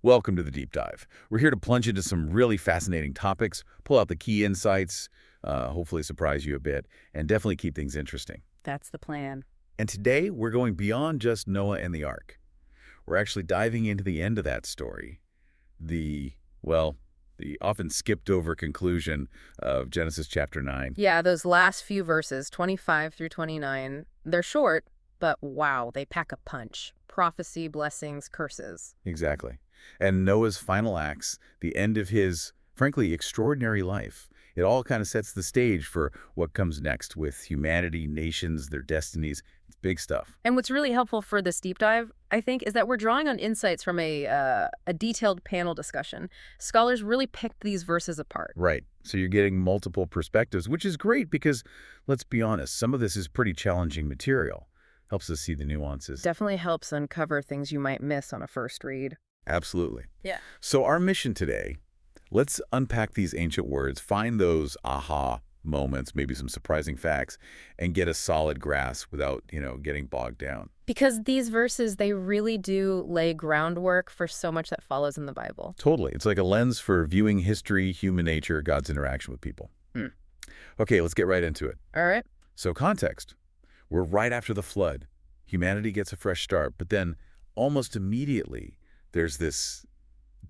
Welcome to the Deep Dive. We're here to plunge into some really fascinating topics, pull out the key insights, hopefully surprise you a bit, and definitely keep things interesting. That's the plan. And today, we're going beyond just Noah and the Ark. We're actually diving into the end of that story, well, the often skipped over conclusion of Genesis chapter 9. Yeah, those last few verses, 25 through 29, they're short, but wow, they pack a punch. Prophecy, blessings, curses. Exactly. And Noah's final acts, the end of his, frankly, extraordinary life. It all kind of sets the stage for what comes next with humanity, nations, their destinies. It's big stuff. And what's really helpful for this deep dive, I think, is that we're drawing on insights from a detailed panel discussion. Scholars really picked these verses apart. Right. So you're getting multiple perspectives, which is great because, let's be honest, some of this is pretty challenging material. Helps us see the nuances. Definitely helps uncover things you might miss on a first read. Absolutely. Yeah. So our mission today, let's unpack these ancient words, find those aha moments, maybe some surprising facts, and get a solid grasp without, getting bogged down. Because these verses, they really do lay groundwork for so much that follows in the Bible. Totally. It's like a lens for viewing history, human nature, God's interaction with people. Okay, let's get right into it. All right. So context. We're right after the flood. Humanity gets a fresh start, but then almost immediately there's this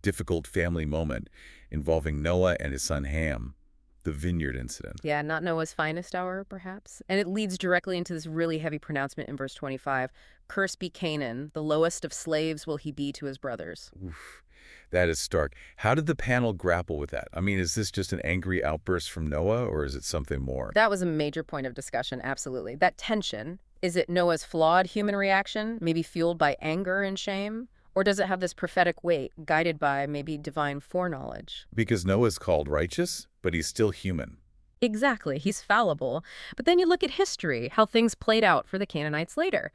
difficult family moment involving Noah and his son Ham, the vineyard incident. Yeah, not Noah's finest hour, perhaps. And it leads directly into this really heavy pronouncement in verse 25. Cursed be Canaan, the lowest of slaves will he be to his brothers. Oof, that is stark. How did the panel grapple with that? I mean, is this just an angry outburst from Noah, or is it something more? That was a major point of discussion, absolutely. That tension, is it Noah's flawed human reaction, maybe fueled by anger and shame? Or does it have this prophetic weight, guided by maybe divine foreknowledge? Because Noah's called righteous, but he's still human. Exactly, he's fallible. But then you look at history, how things played out for the Canaanites later.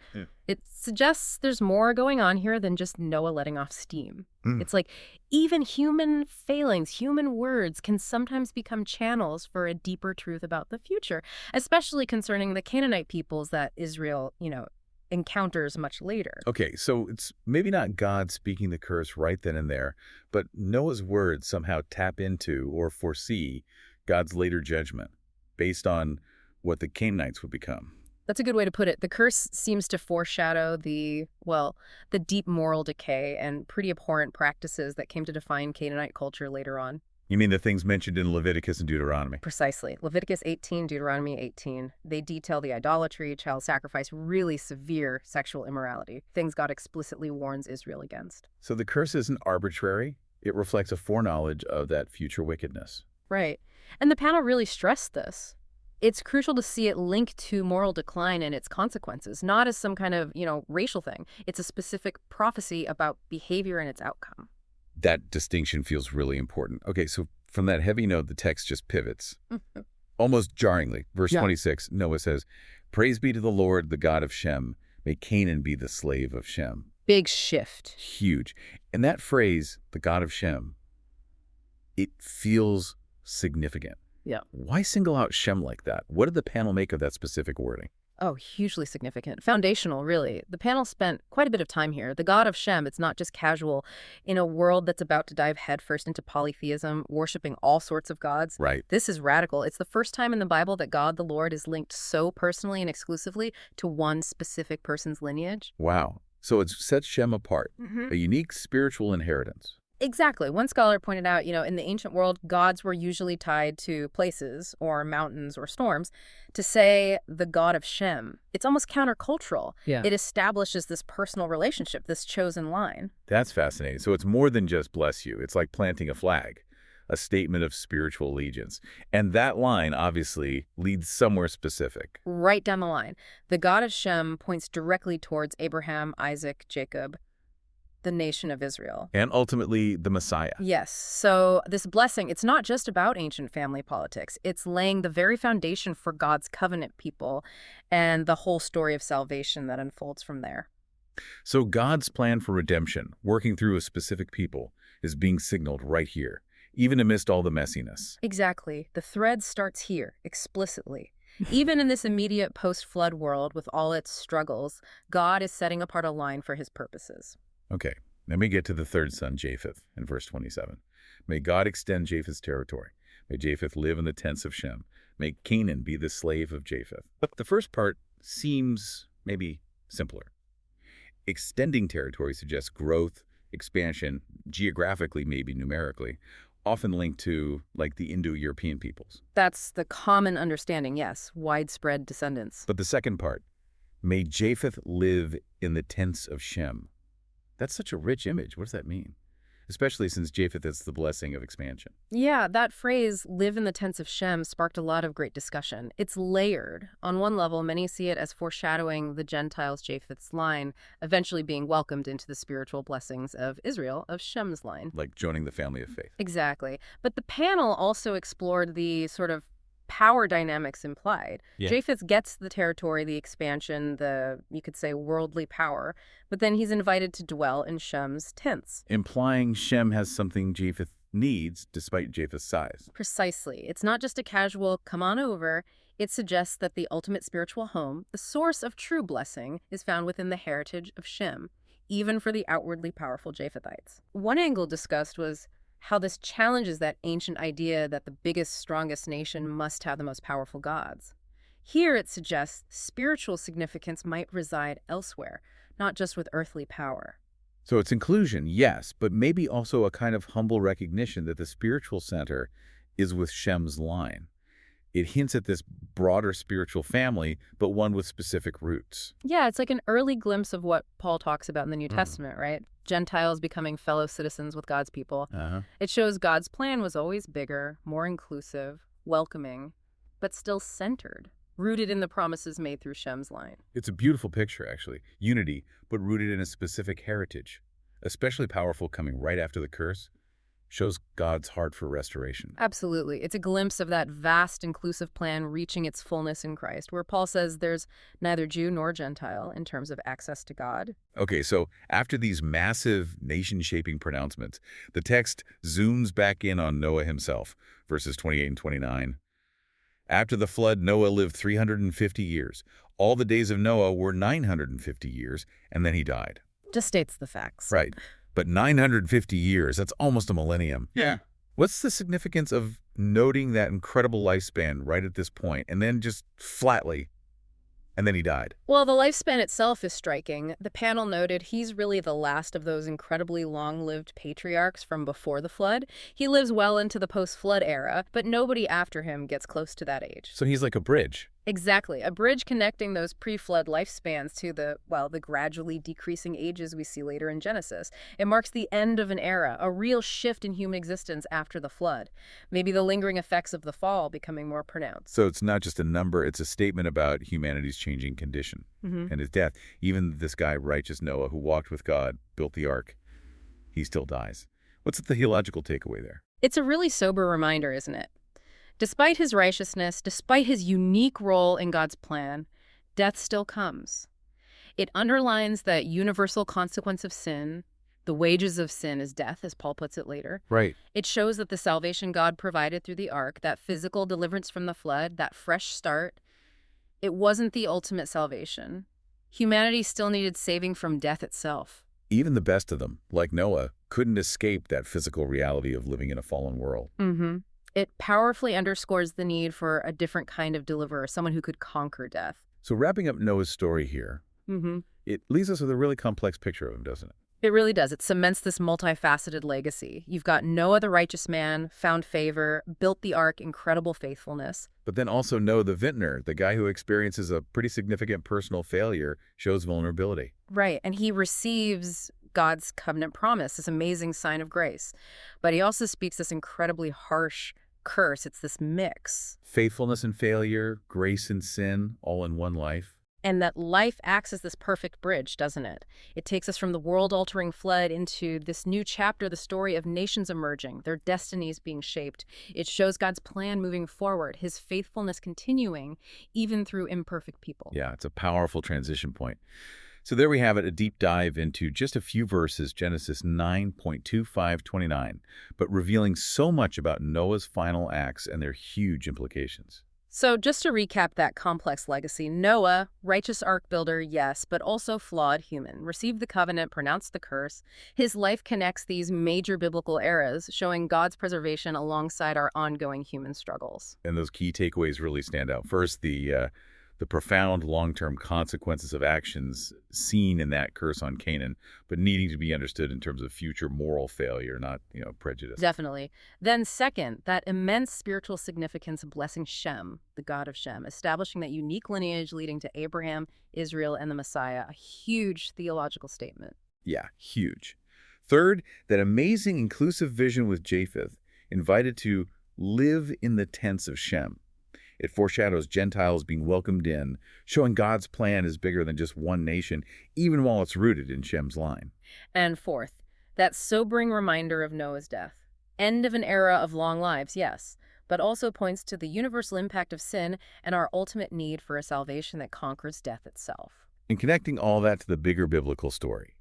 It suggests there's more going on here than just Noah letting off steam. It's like even human failings, human words can sometimes become channels for a deeper truth about the future, especially concerning the Canaanite peoples that Israel, encounters much later. Okay, so it's maybe not God speaking the curse right then and there, but Noah's words somehow tap into or foresee God's later judgment based on what the Canaanites would become. That's a good way to put it. The curse seems to foreshadow the deep moral decay and pretty abhorrent practices that came to define Canaanite culture later on. You mean the things mentioned in Leviticus and Deuteronomy? Precisely. Leviticus 18, Deuteronomy 18. They detail the idolatry, child sacrifice, really severe sexual immorality, things God explicitly warns Israel against. So the curse isn't arbitrary. It reflects a foreknowledge of that future wickedness. Right. And the panel really stressed this. It's crucial to see it linked to moral decline and its consequences, not as some kind of, racial thing. It's a specific prophecy about behavior and its outcome. That distinction feels really important. Okay, so from that heavy note, the text just pivots. Almost jarringly. Verse 26, Noah says, "Praise be to the Lord, the God of Shem. May Canaan be the slave of Shem." Big shift. Huge. And that phrase, the God of Shem, it feels significant. Yeah. Why single out Shem like that? What did the panel make of that specific wording? Oh, hugely significant. Foundational, really. The panel spent quite a bit of time here. The God of Shem, it's not just casual. In a world that's about to dive headfirst into polytheism, worshiping all sorts of gods. Right. This is radical. It's the first time in the Bible that God, the Lord, is linked so personally and exclusively to one specific person's lineage. Wow. So it sets Shem apart, a unique spiritual inheritance. Exactly. One scholar pointed out, in the ancient world, gods were usually tied to places or mountains or storms. To say the God of Shem, it's almost countercultural. Yeah. It establishes this personal relationship, this chosen line. That's fascinating. So it's more than just bless you. It's like planting a flag, a statement of spiritual allegiance. And that line obviously leads somewhere specific. Right down the line. The God of Shem points directly towards Abraham, Isaac, Jacob, the nation of Israel. And ultimately, the Messiah. Yes. So this blessing, it's not just about ancient family politics. It's laying the very foundation for God's covenant people and the whole story of salvation that unfolds from there. So God's plan for redemption, working through a specific people, is being signaled right here, even amidst all the messiness. Exactly. The thread starts here, explicitly. Even in this immediate post-flood world with all its struggles, God is setting apart a line for his purposes. Okay, Then we get to the third son, Japheth, in verse 27. May God extend Japheth's territory. May Japheth live in the tents of Shem. May Canaan be the slave of Japheth. But the first part seems maybe simpler. Extending territory suggests growth, expansion, geographically, maybe numerically, often linked to, like, the Indo-European peoples. That's the common understanding, yes, widespread descendants. But the second part, may Japheth live in the tents of Shem. That's such a rich image. What does that mean? Especially since Japheth is the blessing of expansion. Yeah, that phrase, live in the tents of Shem, sparked a lot of great discussion. It's layered. On one level, many see it as foreshadowing the Gentiles' Japheth's line, eventually being welcomed into the spiritual blessings of Israel, of Shem's line. Like joining the family of faith. Exactly. But the panel also explored the sort of power dynamics implied. Yeah. Japheth gets the territory, the expansion, you could say, worldly power, but then he's invited to dwell in Shem's tents. Implying Shem has something Japheth needs, despite Japheth's size. Precisely. It's not just a casual, come on over. It suggests that the ultimate spiritual home, the source of true blessing, is found within the heritage of Shem, even for the outwardly powerful Japhethites. One angle discussed was how this challenges that ancient idea that the biggest, strongest nation must have the most powerful gods. Here it suggests spiritual significance might reside elsewhere, not just with earthly power. So it's inclusion, yes, but maybe also a kind of humble recognition that the spiritual center is with Shem's line. It hints at this broader spiritual family, but one with specific roots. Yeah, it's like an early glimpse of what Paul talks about in the New Testament, right? Gentiles becoming fellow citizens with God's people. It shows God's plan was always bigger, more inclusive, welcoming, but still centered, rooted in the promises made through Shem's line. It's a beautiful picture, actually. Unity, but rooted in a specific heritage. Especially powerful coming right after the curse. Shows God's heart for restoration. Absolutely. It's a glimpse of that vast, inclusive plan reaching its fullness in Christ, where Paul says there's neither Jew nor Gentile in terms of access to God. Okay, so after these massive nation-shaping pronouncements, the text zooms back in on Noah himself, verses 28 and 29. After the flood, Noah lived 350 years. All the days of Noah were 950 years, and then he died. Just states the facts. Right. But 950 years, that's almost a millennium. Yeah. What's the significance of noting that incredible lifespan right at this point, and then just flatly, and then he died? Well, the lifespan itself is striking. The panel noted he's really the last of those incredibly long-lived patriarchs from before the flood. He lives well into the post-flood era, but nobody after him gets close to that age. So he's like a bridge. Exactly. A bridge connecting those pre-flood lifespans to the gradually decreasing ages we see later in Genesis. It marks the end of an era, a real shift in human existence after the flood. Maybe the lingering effects of the fall becoming more pronounced. So it's not just a number, it's a statement about humanity's changing condition and his death. Even this guy, righteous Noah, who walked with God, built the ark, he still dies. What's the theological takeaway there? It's a really sober reminder, isn't it? Despite his righteousness, despite his unique role in God's plan, death still comes. It underlines the universal consequence of sin. The wages of sin is death, as Paul puts it later. Right. It shows that the salvation God provided through the ark, that physical deliverance from the flood, that fresh start, it wasn't the ultimate salvation. Humanity still needed saving from death itself. Even the best of them, like Noah, couldn't escape that physical reality of living in a fallen world. It powerfully underscores the need for a different kind of deliverer, someone who could conquer death. So wrapping up Noah's story here, it leaves us with a really complex picture of him, doesn't it? It really does. It cements this multifaceted legacy. You've got Noah the righteous man, found favor, built the ark, incredible faithfulness. But then also Noah the vintner, the guy who experiences a pretty significant personal failure, shows vulnerability. Right, and he receives God's covenant promise, this amazing sign of grace. But he also speaks this incredibly harsh curse. It's this mix. Faithfulness and failure, grace and sin, all in one life. And that life acts as this perfect bridge, doesn't it? It takes us from the world-altering flood into this new chapter, the story of nations emerging, their destinies being shaped. It shows God's plan moving forward, his faithfulness continuing, even through imperfect people. Yeah, it's a powerful transition point. So there we have it, a deep dive into just a few verses, Genesis 9.25-29, but revealing so much about Noah's final acts and their huge implications. So just to recap that complex legacy, Noah, righteous ark builder, yes, but also flawed human, received the covenant, pronounced the curse. His life connects these major biblical eras, showing God's preservation alongside our ongoing human struggles. And those key takeaways really stand out. First, the profound long-term consequences of actions seen in that curse on Canaan, but needing to be understood in terms of future moral failure, not, prejudice. Definitely. Then second, that immense spiritual significance of blessing Shem, the god of Shem, establishing that unique lineage leading to Abraham, Israel, and the Messiah, a huge theological statement. Yeah, huge. Third, that amazing inclusive vision with Japheth, invited to live in the tents of Shem. It foreshadows Gentiles being welcomed in, showing God's plan is bigger than just one nation, even while it's rooted in Shem's line. And fourth, that sobering reminder of Noah's death. End of an era of long lives, yes, but also points to the universal impact of sin and our ultimate need for a salvation that conquers death itself. And connecting all that to the bigger biblical story.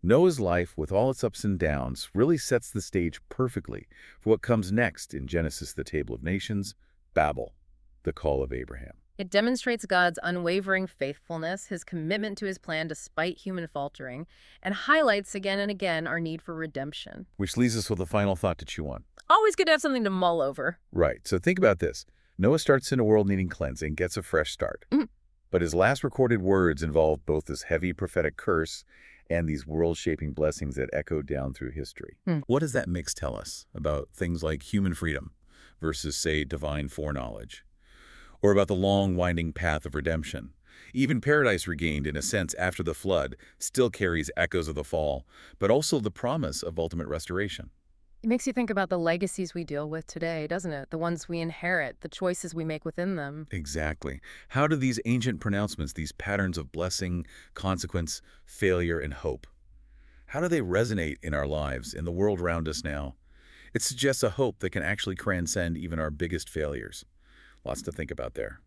Noah's life, with all its ups and downs, really sets the stage perfectly for what comes next in Genesis, the Table of Nations, Babel, the call of Abraham. It demonstrates God's unwavering faithfulness, his commitment to his plan despite human faltering, and highlights again and again our need for redemption. Which leaves us with a final thought to chew on. Always good to have something to mull over. Right, so think about this. Noah starts in a world needing cleansing, gets a fresh start. But his last recorded words involve both this heavy prophetic curse and these world-shaping blessings that echo down through history. What does that mix tell us about things like human freedom versus, say, divine foreknowledge? Or about the long, winding path of redemption? Even paradise regained, in a sense, after the flood, still carries echoes of the fall, but also the promise of ultimate restoration. It makes you think about the legacies we deal with today, doesn't it? The ones we inherit, the choices we make within them. Exactly. How do these ancient pronouncements, these patterns of blessing, consequence, failure, and hope, how do they resonate in our lives, in the world around us now? It suggests a hope that can actually transcend even our biggest failures. Lots to think about there.